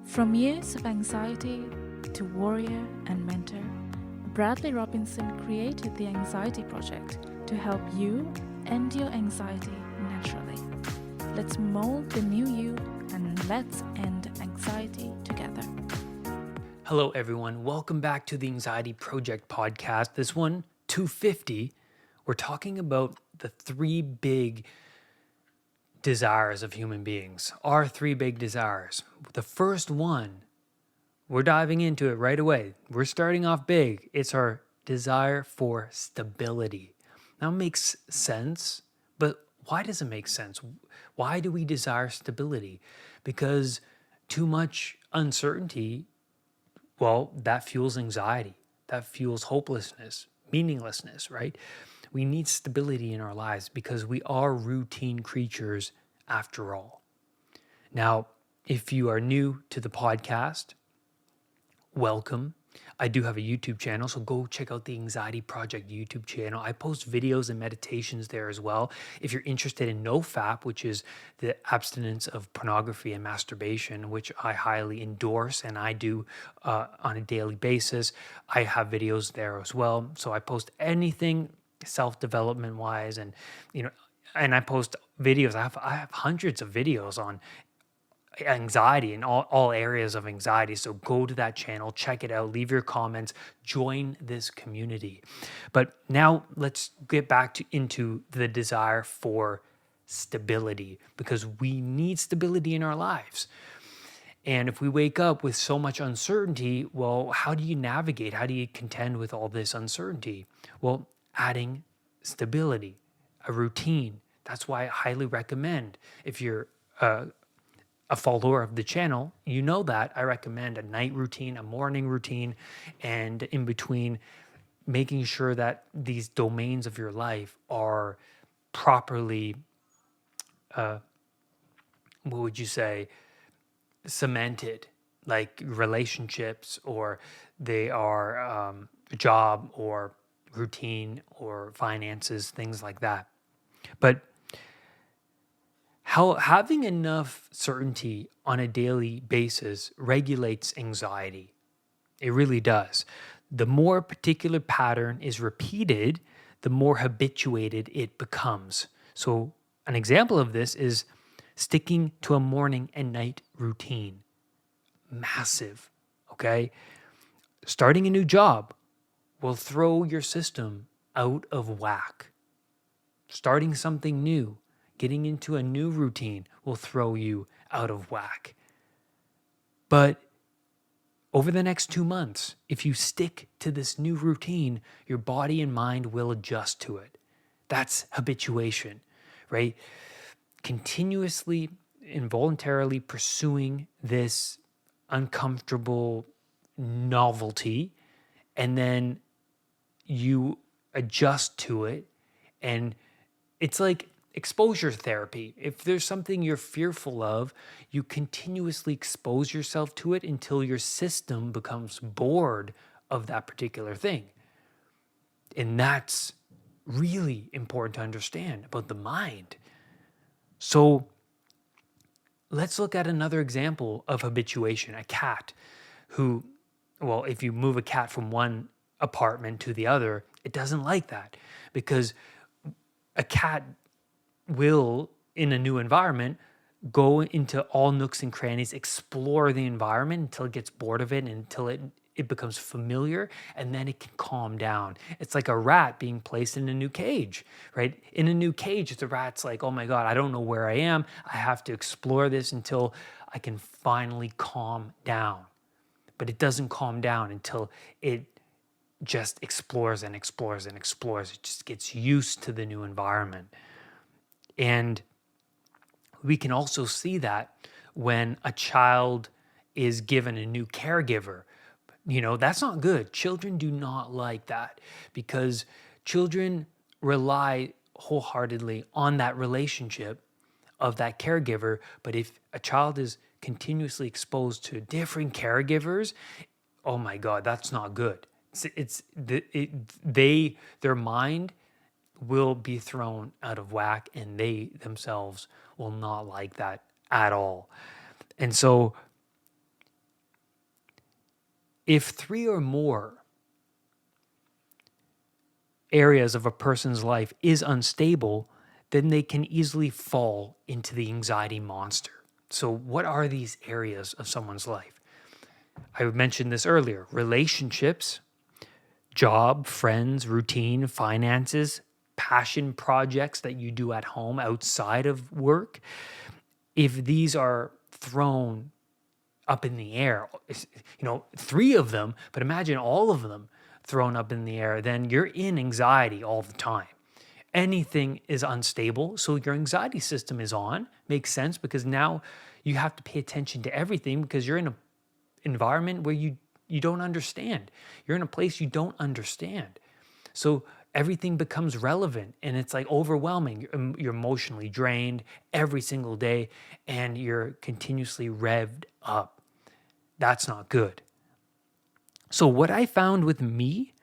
From years of anxiety to warrior and mentor, Bradley Robinson created the Anxiety Project to help you end your anxiety naturally. Let's mold the new you and let's end anxiety together. Hello, everyone. Welcome back to the Anxiety Project podcast. This one, 250, we're talking about the three big desires of human beings. Our three big desires. The first one, we're diving into it right away. We're starting off big. It's our desire for stability. Now, it makes sense, but why does it make sense? Why do we desire stability? Because too much uncertainty, well, that fuels anxiety. That fuels hopelessness, meaninglessness, right? We need stability in our lives because we are routine creatures after all. Now, if you are new to the podcast, welcome. I do have a YouTube channel, so go check out the Anxiety Project YouTube channel. I post videos and meditations there as well. If you're interested in NoFap, which is the abstinence of pornography and masturbation, which I highly endorse and I do on a daily basis, I have videos there as well. So I post anything self-development wise, and I post videos. I have hundreds of videos on anxiety and all areas of anxiety. So go to that channel, check it out, leave your comments, join this community. But now let's get back into the desire for stability, because we need stability in our lives. And if we wake up with so much uncertainty, well, how do you navigate? How do you contend with all this uncertainty? Well, adding stability, a routine. That's why I highly recommend, if you're a follower of the channel, you know that I recommend a night routine, a morning routine, and in between, making sure that these domains of your life are properly, what would you say, cemented, like relationships, or they are a job or routine or finances, things like that. But how having enough certainty on a daily basis regulates anxiety. It really does. The more a particular pattern is repeated, the more habituated it becomes. So, an example of this is sticking to a morning and night routine. Massive, okay? Starting a new job will throw your system out of whack. Starting something new, getting into a new routine will throw you out of whack. But over the next 2 months, if you stick to this new routine, your body and mind will adjust to it. That's habituation, right? Continuously, involuntarily pursuing this uncomfortable novelty, and then you adjust to it. And it's like exposure therapy. If there's something you're fearful of, you continuously expose yourself to it until your system becomes bored of that particular thing. And that's really important to understand about the mind. So let's look at another example of habituation. A cat who, well, if you move a cat from one apartment to the other, it doesn't like that, because a cat will, in a new environment, go into all nooks and crannies, explore the environment until it gets bored of it and until it becomes familiar, and then it can calm down. It's like a rat being placed in a new cage, right? In a new cage, the rat's like, oh my God, I don't know where I am. I have to explore this until I can finally calm down. But it doesn't calm down until it just explores and explores and explores. It just gets used to the new environment. And we can also see that when a child is given a new caregiver. That's not good. Children do not like that, because children rely wholeheartedly on that relationship of that caregiver. But if a child is continuously exposed to different caregivers, oh my God, that's not good. Their mind will be thrown out of whack, and they themselves will not like that at all. And so if 3 or more areas of a person's life is unstable, then they can easily fall into the anxiety monster. So, what are these areas of someone's life? I mentioned this earlier: relationships, job, friends, routine, finances, passion projects that you do at home outside of work. If these are thrown up in the air, 3 of them, but imagine all of them thrown up in the air, then you're in anxiety all the time. Anything is unstable, so your anxiety system is on. Makes sense, because now you have to pay attention to everything because you're in an environment where you don't understand. You're in a place you don't understand. So everything becomes relevant, and it's like overwhelming. You're emotionally drained every single day, and you're continuously revved up. That's not good. So what I found with me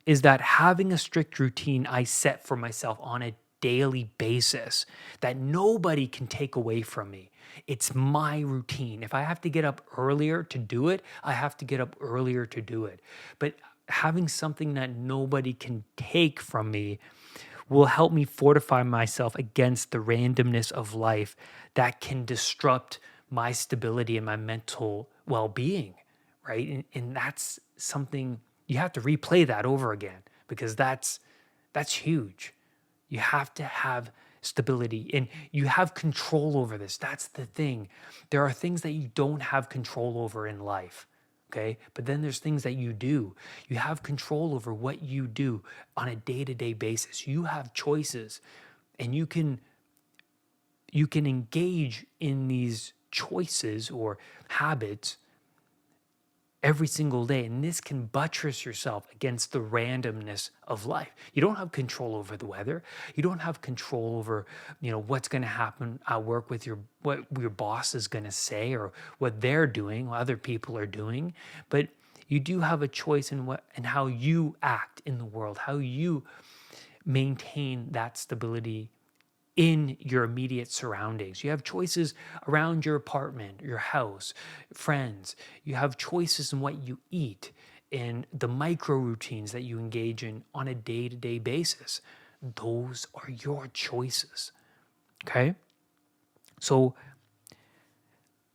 is that having a strict routine I set for myself on a daily basis that nobody can take away from me. It's my routine. If I have to get up earlier to do it, I have to get up earlier to do it. But having something that nobody can take from me will help me fortify myself against the randomness of life that can disrupt my stability and my mental well-being, right? And that's something you have to replay that over again, because that's huge. You have to have stability, and you have control over this. That's the thing. There are things that you don't have control over in life. Okay. But then there's things that you do. You have control over what you do on a day-to-day basis. You have choices, and you can engage in these choices or habits every single day. And this can buttress yourself against the randomness of life. You don't have control over the weather. You don't have control over, what's going to happen at work with what your boss is going to say, or what they're doing, what other people are doing. But you do have a choice in how you act in the world, how you maintain that stability in your immediate surroundings. You have choices around your apartment, your house, friends. You have choices in what you eat and the micro routines that you engage in on a day-to-day basis. Those are your choices. Okay? So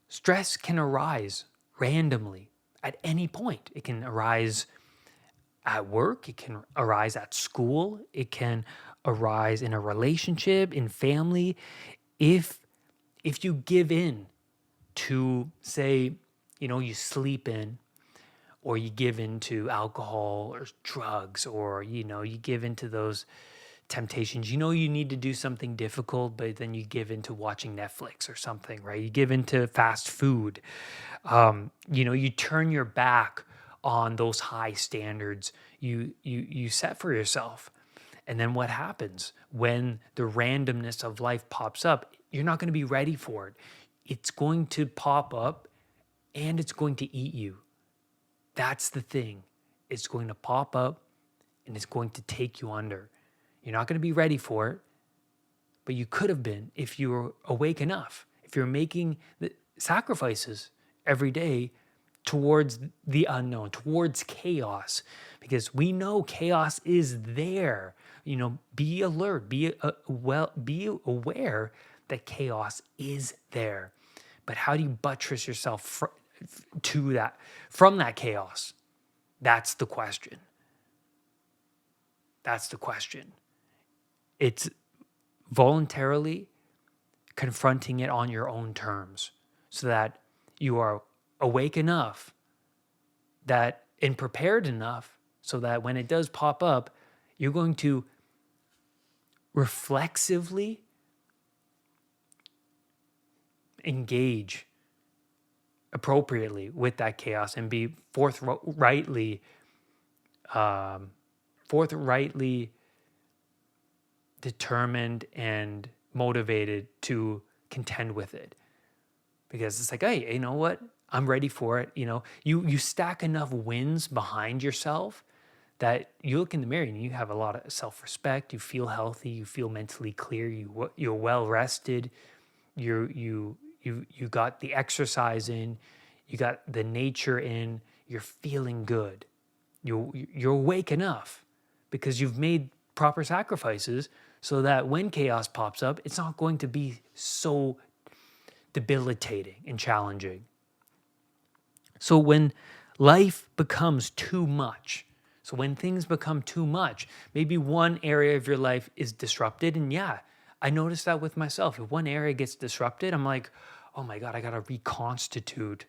stress can arise randomly at any point. It can arise at work, it can arise at school, it can arise in a relationship, in family. If you give in to, say, you sleep in, or you give in to alcohol or drugs, or you give into those temptations, you need to do something difficult, but then you give into watching Netflix or something, right? You give into fast food. You turn your back on those high standards you set for yourself. And then what happens when the randomness of life pops up? You're not going to be ready for it. It's going to pop up, and it's going to eat you. That's the thing. It's going to pop up, and it's going to take you under. You're not going to be ready for it, but you could have been if you were awake enough, if you're making the sacrifices every day towards the unknown, towards chaos, because we know chaos is there. Be alert, be aware that chaos is there. But how do you buttress yourself from that chaos? That's the question. That's the question. It's voluntarily confronting it on your own terms, so that you are awake enough and prepared enough, so that when it does pop up, you're going to reflexively engage appropriately with that chaos, and be forthrightly determined and motivated to contend with it. Because it's like, hey, you know what? I'm ready for it. You stack enough wins behind yourself that you look in the mirror and you have a lot of self-respect. You feel healthy. You feel mentally clear. You're well rested. You got the exercise in. You got the nature in. you're feeling good. You're awake enough because you've made proper sacrifices so that when chaos pops up, it's not going to be so debilitating and challenging. So when life becomes too much, so when things become too much, maybe one area of your life is disrupted. And yeah, I noticed that with myself. If one area gets disrupted, I'm like, oh my God, I got to reconstitute.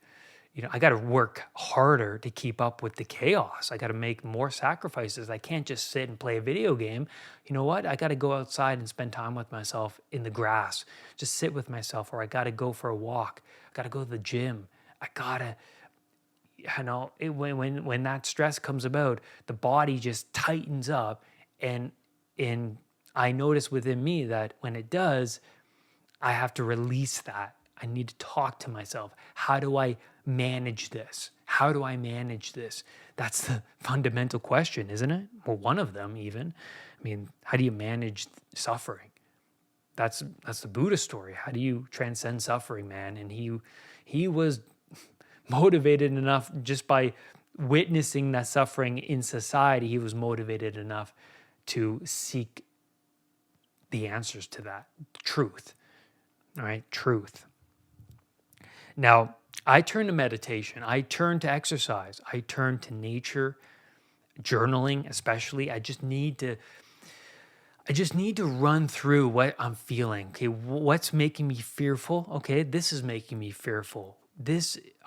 I got to work harder to keep up with the chaos. I got to make more sacrifices. I can't just sit and play a video game. You know what? I got to go outside and spend time with myself in the grass, just sit with myself, or I got to go for a walk. I got to go to the gym. I got to, when that stress comes about, the body just tightens up. And I notice within me that when it does, I have to release that. I need to talk to myself. How do I manage this? How do I manage this? That's the fundamental question, isn't it? Well, one of them even. I mean, how do you manage suffering? That's the Buddha story. How do you transcend suffering, man? And he was motivated enough just by witnessing that suffering in society. He was motivated enough to seek the answers to that truth. All right, truth. Now, I turn to meditation. I turn to exercise. I turn to nature, journaling, especially. I just need to run through what I'm feeling. Okay, what's making me fearful? Okay, this is making me fearful.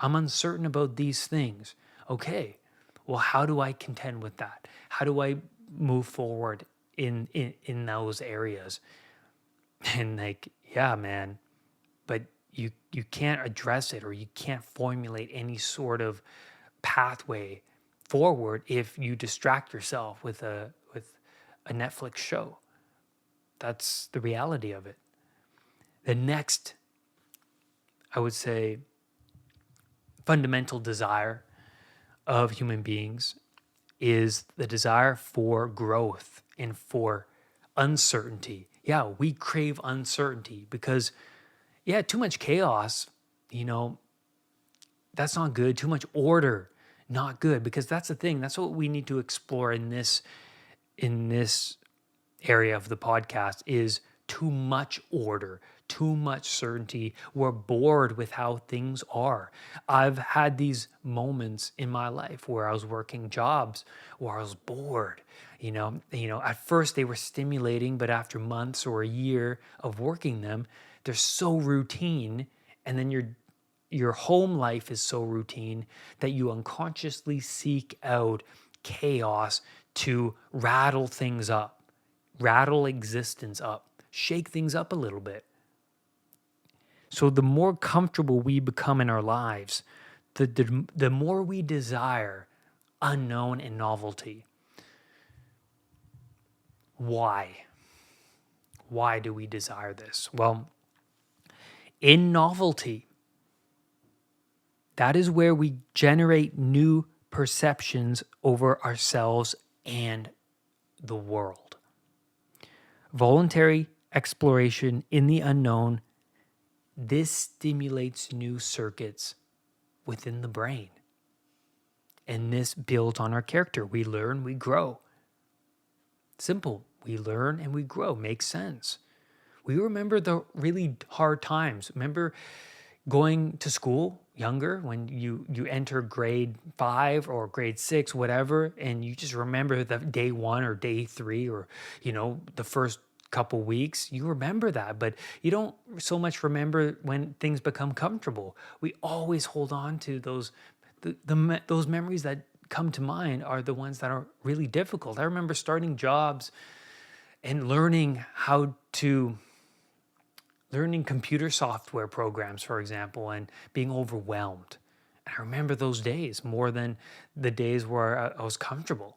I'm uncertain about these things. Okay, well, how do I contend with that? How do I move forward in those areas? And like, yeah, man, but you can't address it, or you can't formulate any sort of pathway forward if you distract yourself with a Netflix show. That's the reality of it. The next, I would say, fundamental desire of human beings is the desire for growth and for uncertainty. Yeah, we crave uncertainty because, yeah, too much chaos, that's not good. Too much order, not good, because that's the thing. That's what we need to explore in this area of the podcast is too much order, too much certainty. We're bored with how things are. I've had these moments in my life where I was working jobs where I was bored. At first they were stimulating, but after months or a year of working them, they're so routine. And then your home life is so routine that you unconsciously seek out chaos to rattle things up, rattle existence up, shake things up a little bit. So the more comfortable we become in our lives, the more we desire unknown and novelty. Why? Why do we desire this? Well, in novelty, that is where we generate new perceptions over ourselves and the world. Voluntary exploration in the unknown, this stimulates new circuits within the brain. And this builds on our character. We learn, we grow. Simple. We learn and we grow. Makes sense. We remember the really hard times. Remember going to school younger when you enter grade 5 or grade 6, whatever, and you just remember the day 1 or day 3 or, the first couple weeks. You remember that, but you don't so much remember when things become comfortable. We always hold on to those memories that come to mind are the ones that are really difficult. I remember starting jobs and learning computer software programs, for example, and being overwhelmed. And I remember those days more than the days where I was comfortable,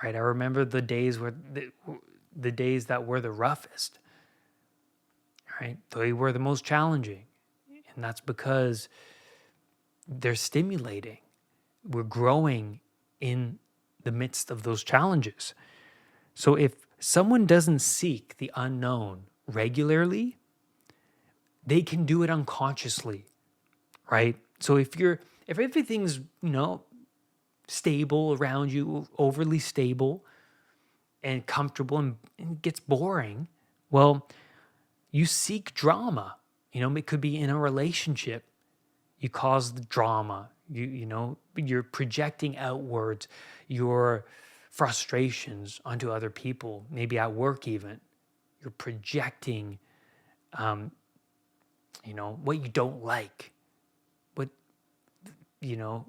right? I remember the days where the days that were the roughest, right? They were the most challenging. And that's because they're stimulating. We're growing in the midst of those challenges. So if someone doesn't seek the unknown regularly, they can do it unconsciously, right? So if everything's, stable around you, overly stable and comfortable, and it gets boring, well, you seek drama. It could be in a relationship. You cause the drama. You're projecting outwards your frustrations onto other people, maybe at work even. You're projecting, what you don't like. What, you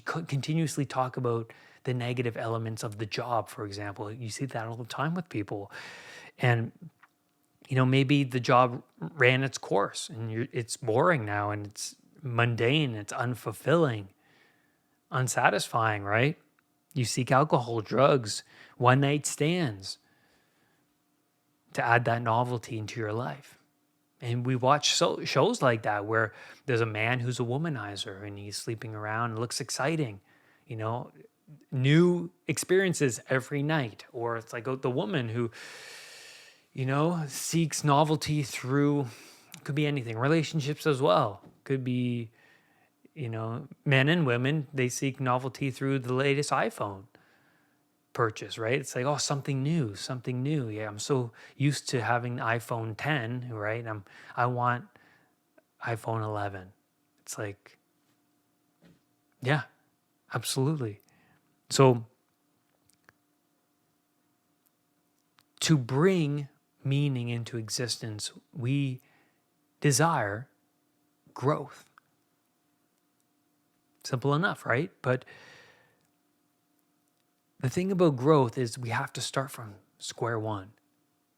continuously talk about the negative elements of the job, for example. You see that all the time with people. And, maybe the job ran its course and it's boring now and it's mundane, it's unfulfilling, unsatisfying, right? You seek alcohol, drugs, one night stands to add that novelty into your life. And we watch shows like that where there's a man who's a womanizer and he's sleeping around and looks exciting, new experiences every night. Or it's like the woman who, seeks novelty through, could be anything, relationships as well. Could be, men and women, they seek novelty through the latest iPhone purchase, right? It's like, oh, something new. Yeah, I'm so used to having iPhone 10, right? I want iPhone 11. It's like, yeah, absolutely. So to bring meaning into existence, we desire growth. Simple enough, right? But the thing about growth is we have to start from square one.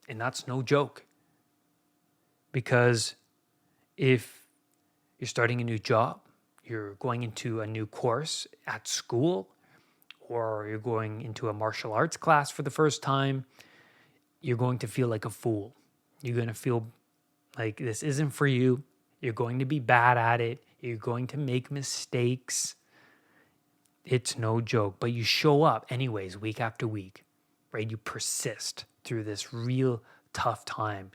And that's no joke. Because if you're starting a new job, you're going into a new course at school, or you're going into a martial arts class for the first time, you're going to feel like a fool. You're going to feel like this isn't for you. You're going to be bad at it. You're going to make mistakes. It's no joke, but you show up anyways, week after week, right? You persist through this real tough time.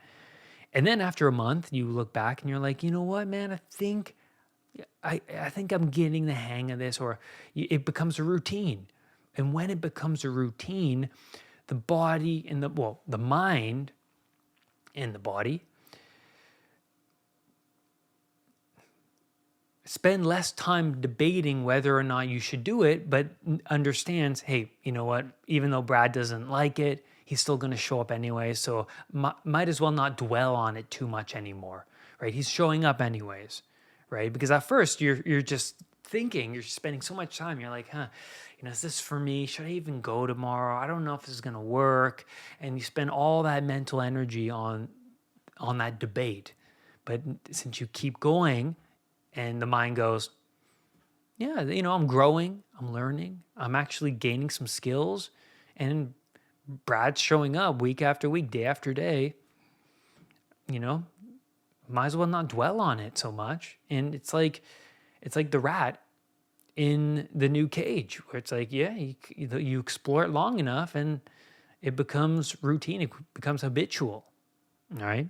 And then after a month, you look back and you're like, you know what, man, I think I'm getting the hang of this, or it becomes a routine. And when it becomes a routine, the body and the mind and the body spend less time debating whether or not you should do it, but understands, hey, you know what? Even though Brad doesn't like it, he's still going to show up anyway. So might as well not dwell on it too much anymore, right? He's showing up anyways, right? Because at first you're just thinking, you're spending so much time. You're like, is this for me? Should I even go tomorrow? I don't know if this is going to work. And you spend all that mental energy on that debate. But since you keep going, and the mind goes, yeah, I'm growing, I'm learning, I'm actually gaining some skills, and Brad's showing up week after week, day after day, might as well not dwell on it so much. And it's like the rat in the new cage, where it's like, yeah, you explore it long enough and it becomes routine, it becomes habitual, all right?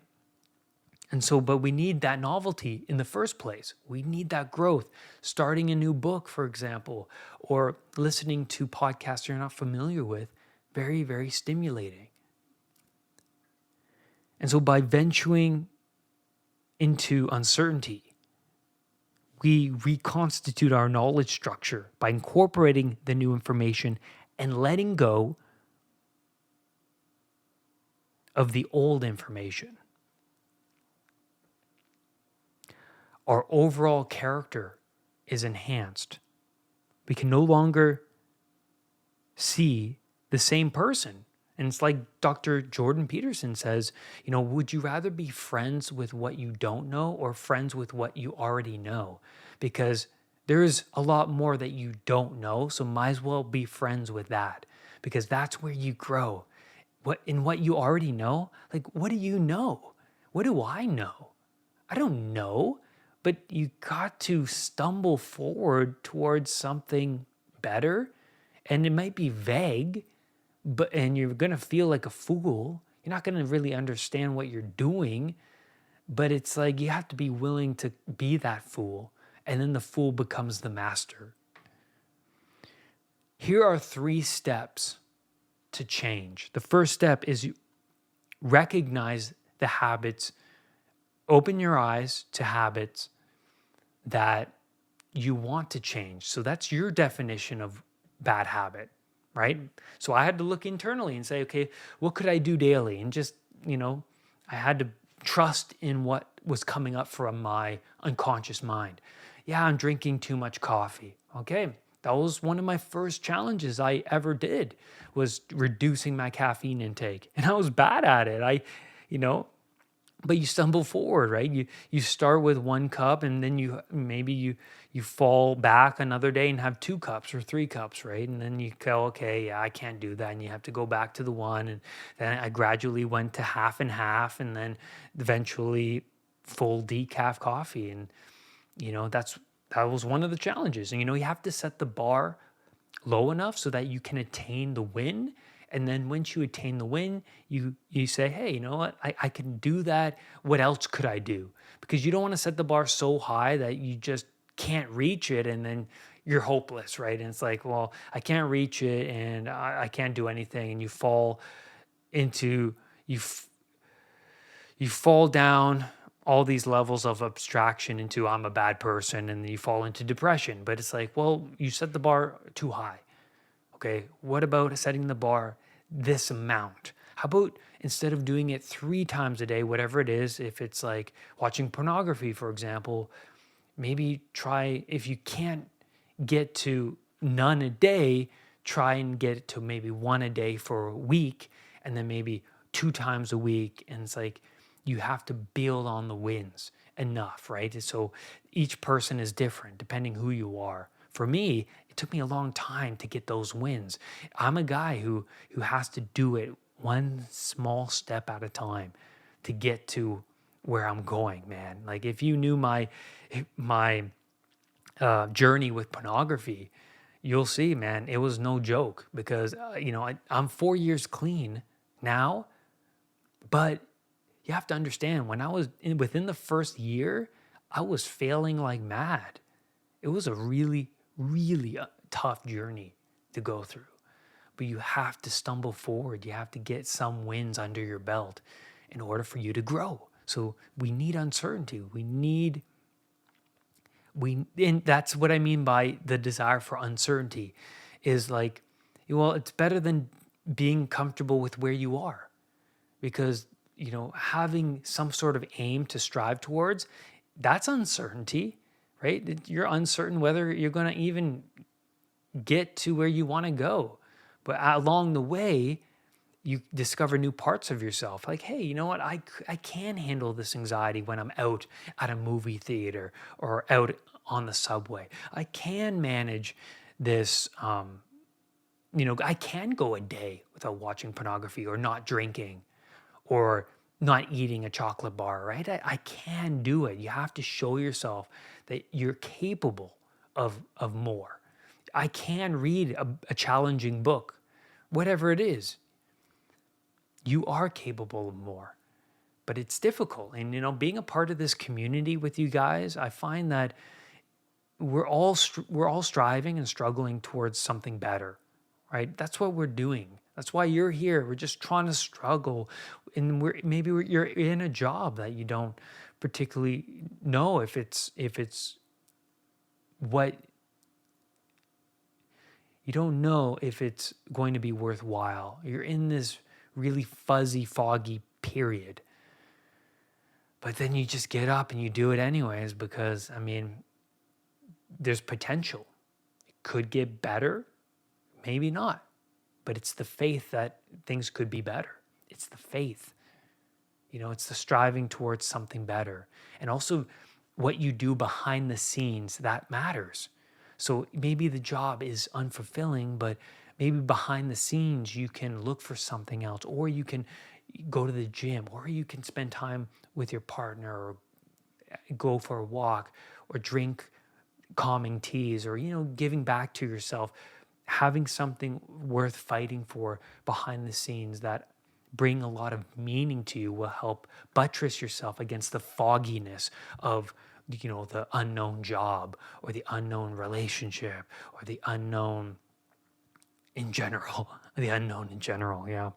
And so, but we need that novelty in the first place. We need that growth. Starting a new book, for example, or listening to podcasts you're not familiar with, very, very stimulating. And so by venturing into uncertainty, we reconstitute our knowledge structure by incorporating the new information and letting go of the old information. Our overall character is enhanced. We can no longer see the same person. And it's like Dr. Jordan Peterson says, would you rather be friends with what you don't know or friends with what you already know? Because there's a lot more that you don't know, so might as well be friends with that, because that's where you grow. What you already know, like, what do you know? What do I know? I don't know. But you got to stumble forward towards something better. And it might be vague, and you're going to feel like a fool. You're not going to really understand what you're doing. But it's like you have to be willing to be that fool. And then the fool becomes the master. Here are 3 steps to change. The first step is you recognize the habits, open your eyes to habits that you want to change. So that's your definition of bad habit, right? So I had to look internally and say, okay, what could I do daily? And just, I had to trust in what was coming up from my unconscious mind. Yeah, I'm drinking too much coffee. Okay. That was one of my first challenges I ever did, was reducing my caffeine intake. And I was bad at it. You know, but you stumble forward, right? You start with 1 cup, and then you fall back another day and have 2 cups or 3 cups, right? And then you go, okay, yeah, I can't do that, and you have to go back to the 1. And then I gradually went to half and half, and then eventually full decaf coffee. And that was one of the challenges. And you have to set the bar low enough so that you can attain the win. And then once you attain the win, you say, hey, you know what? I can do that. What else could I do? Because you don't want to set the bar so high that you just can't reach it, and then you're hopeless, right? And it's like, well, I can't reach it, and I can't do anything. And you fall into, you fall down all these levels of abstraction into I'm a bad person, and then you fall into depression. But it's like, well, you set the bar too high. Okay, what about setting the bar this amount? How about instead of doing it 3 times a day, whatever it is, if it's like watching pornography, for example, maybe try, if you can't get to none a day, try and get it to maybe 1 a day for a week, and then maybe 2 times a week. And it's like, you have to build on the wins enough, right? So each person is different depending who you are. For me, it took me a long time to get those wins. I'm a guy who has to do it one small step at a time to get to where I'm going, man. Like, if you knew my journey with pornography, you'll see, man, it was no joke. Because I'm 4 years clean now, but you have to understand, when I was within the first year, I was failing like mad. It was a really, really tough journey to go through. But you have to stumble forward. You have to get some wins under your belt in order for you to grow. So we need uncertainty. And that's what I mean by the desire for uncertainty, is like, well, it's better than being comfortable with where you are. Because having some sort of aim to strive towards, that's uncertainty, right? You're uncertain whether you're going to even get to where you want to go. But along the way, you discover new parts of yourself. Like, hey, you know what? I can handle this anxiety when I'm out at a movie theater or out on the subway. I can manage this. I can go a day without watching pornography or not drinking or not eating a chocolate bar, right? I can do it. You have to show yourself that you're capable of more. I can read a challenging book, whatever it is. You are capable of more, but it's difficult. And, being a part of this community with you guys, I find that we're all striving and struggling towards something better, right? That's what we're doing. That's why you're here. We're just trying to struggle, and you're in a job that you don't particularly know if it's what you don't know if it's going to be worthwhile. You're in this really fuzzy, foggy period, but then you just get up and you do it anyways because there's potential. It could get better, maybe not. But it's the faith that things could be better. It's the faith. It's the striving towards something better. And also what you do behind the scenes, that matters. So maybe the job is unfulfilling, but maybe behind the scenes you can look for something else, or you can go to the gym, or you can spend time with your partner, or go for a walk, or drink calming teas, or, giving back to yourself. Having something worth fighting for behind the scenes that bring a lot of meaning to you will help buttress yourself against the fogginess of the unknown job, or the unknown relationship, or the unknown in general, the unknown in general. Yeah.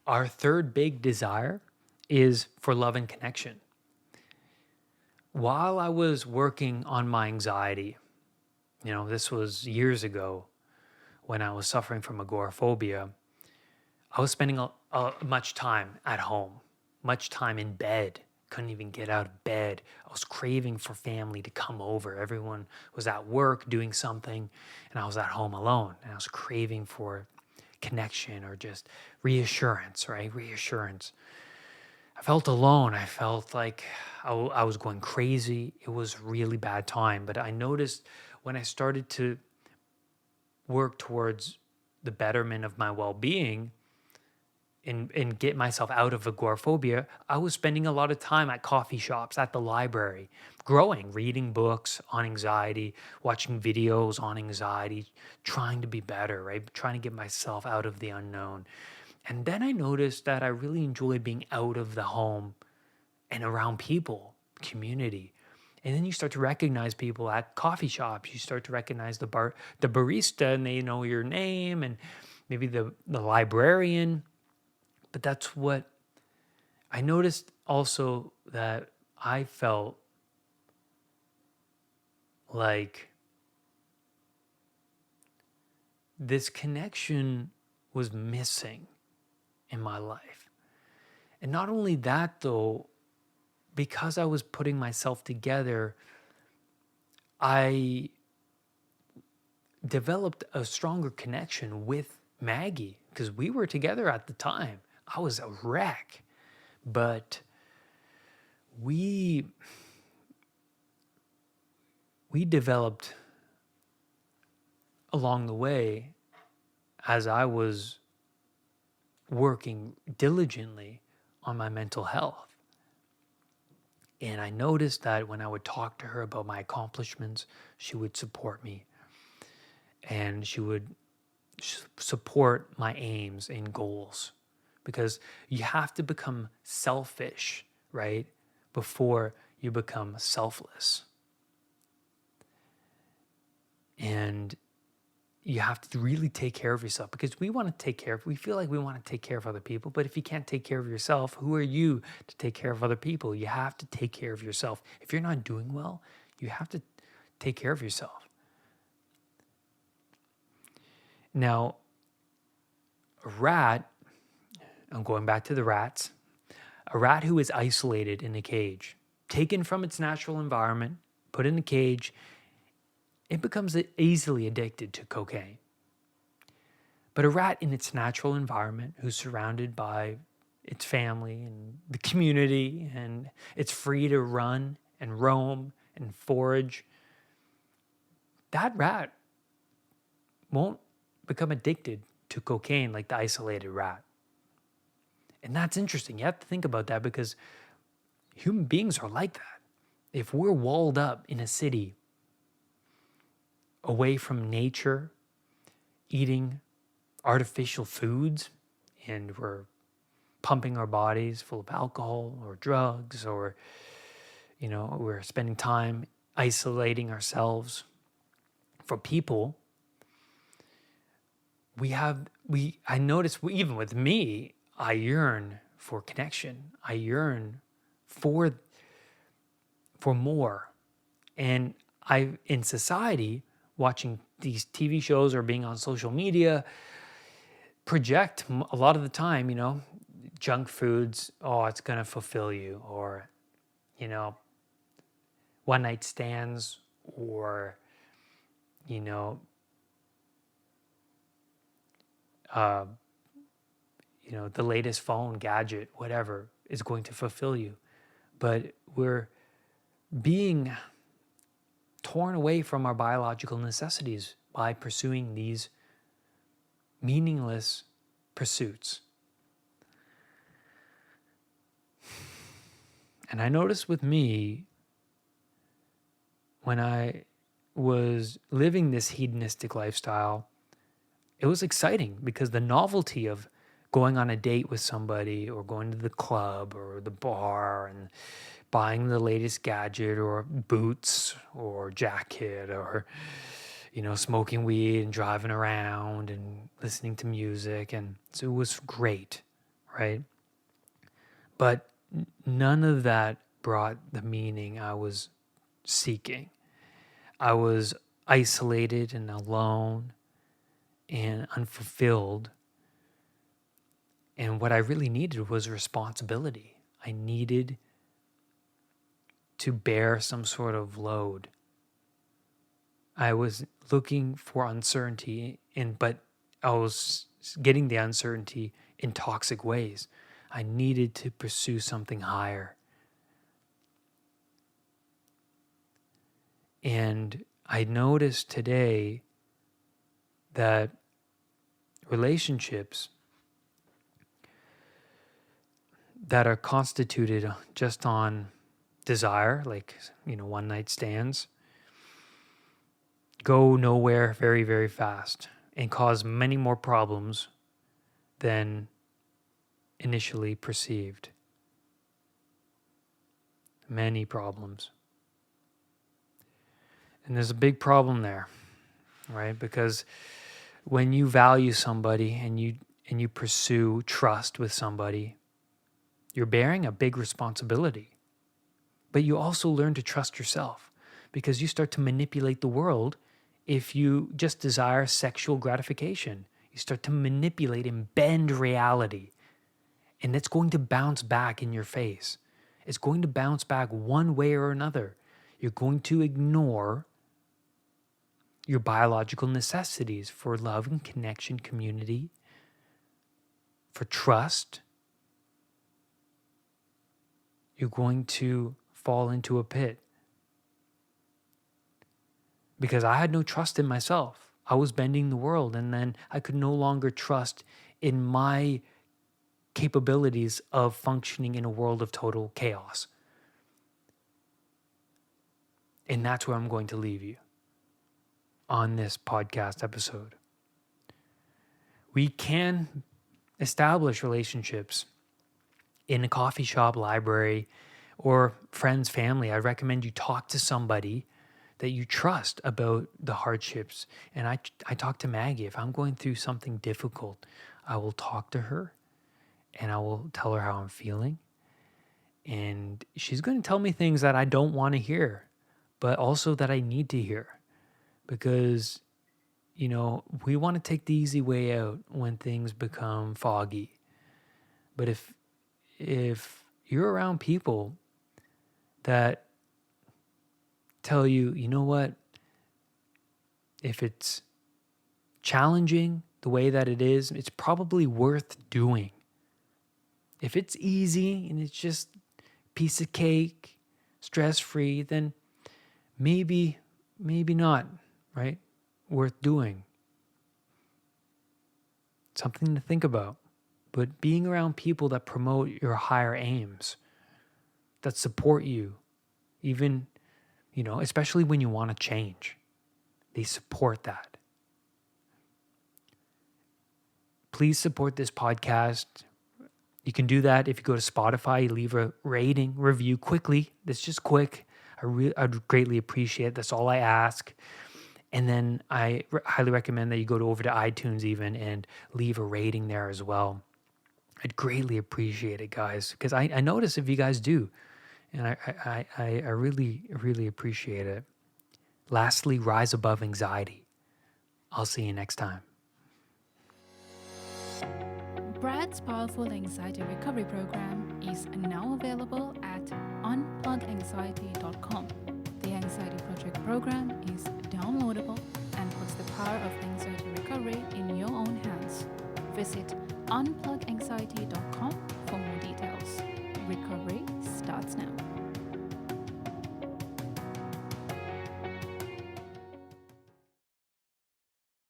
Our third big desire is for love and connection. While I was working on my anxiety, this was years ago when I was suffering from agoraphobia, I was spending much time at home, much time in bed. Couldn't even get out of bed. I was craving for family to come over. Everyone was at work doing something, and I was at home alone. And I was craving for connection or just reassurance, right? Reassurance. I felt alone. I felt like I was going crazy. It was a really bad time. But I noticed when I started to work towards the betterment of my well-being and get myself out of agoraphobia, I was spending a lot of time at coffee shops, at the library, reading books on anxiety, watching videos on anxiety, trying to be better, right? Trying to get myself out of the unknown. And then I noticed that I really enjoy being out of the home and around people, community. And then you start to recognize people at coffee shops. You start to recognize the barista, and they know your name, and maybe the librarian. But that's what I noticed also, that I felt like this connection was missing in my life. And not only that, though, because I was putting myself together, I developed a stronger connection with Maggie because we were together at the time. I was a wreck, but we developed along the way as I was working diligently on my mental health. And I noticed that when I would talk to her about my accomplishments, she would support me, and she would support my aims and goals, because you have to become selfish, right, before you become selfless. And you have to really take care of yourself, because we feel like we want to take care of other people, but if you can't take care of yourself, who are you to take care of other people? You have to take care of yourself. If you're not doing well, you have to take care of yourself. Now, a rat, I'm going back to the rats, a rat who is isolated in a cage, taken from its natural environment, put in a cage, it becomes easily addicted to cocaine. But a rat in its natural environment, who's surrounded by its family and the community, and it's free to run and roam and forage, that rat won't become addicted to cocaine like the isolated rat. And that's interesting. You have to think about that, because human beings are like that. If we're walled up in a city, away from nature, eating artificial foods, and we're pumping our bodies full of alcohol or drugs, or we're spending time isolating ourselves for people, I notice, even with me, I yearn for connection. I yearn for more. And in society, watching these TV shows or being on social media, project a lot of the time, junk foods, oh, it's going to fulfill you, or, one night stands, or, the latest phone gadget, whatever, is going to fulfill you. But we're being torn away from our biological necessities by pursuing these meaningless pursuits. And I noticed with me, when I was living this hedonistic lifestyle, it was exciting, because the novelty of going on a date with somebody, or going to the club or the bar and buying the latest gadget or boots or jacket, or smoking weed and driving around and listening to music. And so it was great, right? But none of that brought the meaning I was seeking. I was isolated and alone and unfulfilled. And what I really needed was responsibility. I needed to bear some sort of load. I was looking for uncertainty, but I was getting the uncertainty in toxic ways. I needed to pursue something higher. And I noticed today that relationships that are constituted just on desire, like, one night stands, go nowhere very, very fast and cause many more problems than initially perceived. Many problems. And there's a big problem there, right? Because when you value somebody and you pursue trust with somebody, you're bearing a big responsibility. But you also learn to trust yourself, because you start to manipulate the world. If you just desire sexual gratification, you start to manipulate and bend reality. And it's going to bounce back in your face. It's going to bounce back one way or another. You're going to ignore your biological necessities for love and connection, community, for trust. You're going to fall into a pit. Because I had no trust in myself. I was bending the world, and then I could no longer trust in my capabilities of functioning in a world of total chaos. And that's where I'm going to leave you on this podcast episode. We can establish relationships in a coffee shop, library, or friends, family. I recommend you talk to somebody that you trust about the hardships. And I talk to Maggie. If I'm going through something difficult, I will talk to her and I will tell her how I'm feeling. And she's going to tell me things that I don't want to hear, but also that I need to hear. Because, we want to take the easy way out when things become foggy. But if you're around people that tell you, you know what, if it's challenging the way that it is, it's probably worth doing. If it's easy and it's just piece of cake, stress-free, then maybe not, right? Worth doing. Something to think about. But being around people that promote your higher aims, that support you, even, especially when you want to change, they support that. Please support this podcast. You can do that if you go to Spotify, you leave a rating, review quickly. It's just quick. I'd greatly appreciate it. That's all I ask. And then I highly recommend that you go over to iTunes even and leave a rating there as well. I'd greatly appreciate it, guys, because I notice if you guys do. And I really, really appreciate it. Lastly, rise above anxiety. I'll see you next time. Brad's powerful anxiety recovery program is now available at unpluganxiety.com. The Anxiety Project program is downloadable and puts the power of anxiety recovery in your own hands. Visit unpluganxiety.com for more details.